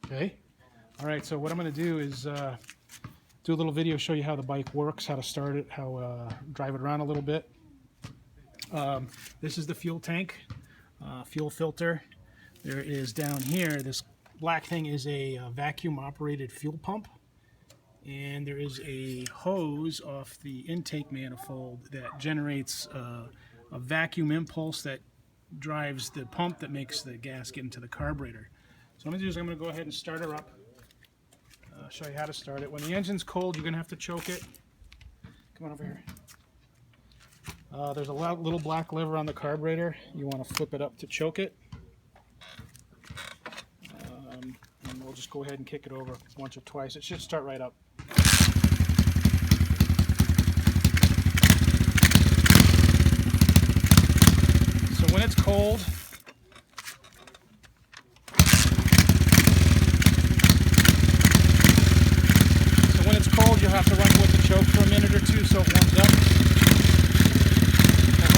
Okay. All right, so what I'm going to do is do a little video, show you how the bike works, how to start it, how drive it around a little bit. This is the fuel tank, fuel filter. There is down here, this black thing is a vacuum operated fuel pump. And there is a hose off the intake manifold that generates a vacuum impulse that drives the pump that makes the gas get into the carburetor. So what I'm going to do is I'm going to go ahead and start her up. Show you how to start it. When the engine's cold, you're going to have to choke it. Come on over here. There's a little black lever on the carburetor. You want to flip it up to choke it. And we'll just go ahead and kick it over once or twice. It should start right up. So when it's cold, you'll have to run it with the choke for a minute or two so it warms up. And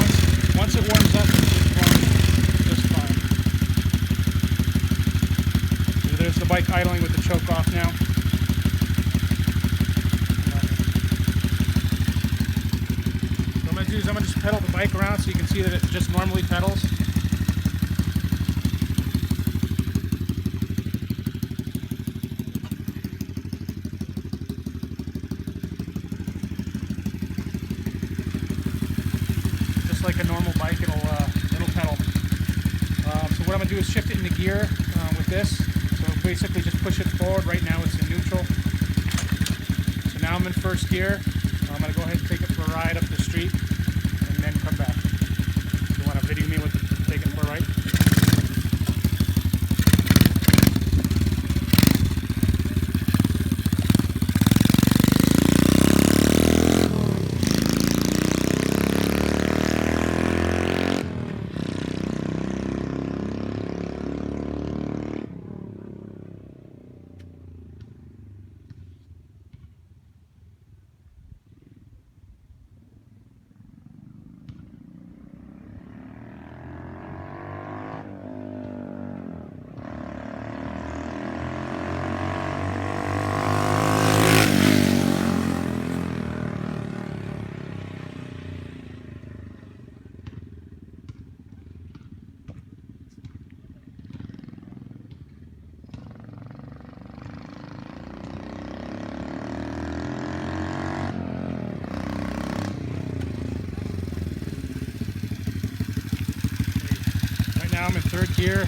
once it warms up, it should run just fine. So there's the bike idling with the choke off now. So what I'm going to do is I'm going to just pedal the bike around so you can see that it just normally pedals. Like a normal bike, it'll pedal. So what I'm going to do is shift it into gear with this. So basically just push it forward. Right now it's in neutral. So now I'm in first gear. I'm going to go ahead and take it for a ride up the street and then come back. You want to video me with taking it for a ride? Now I'm in third gear.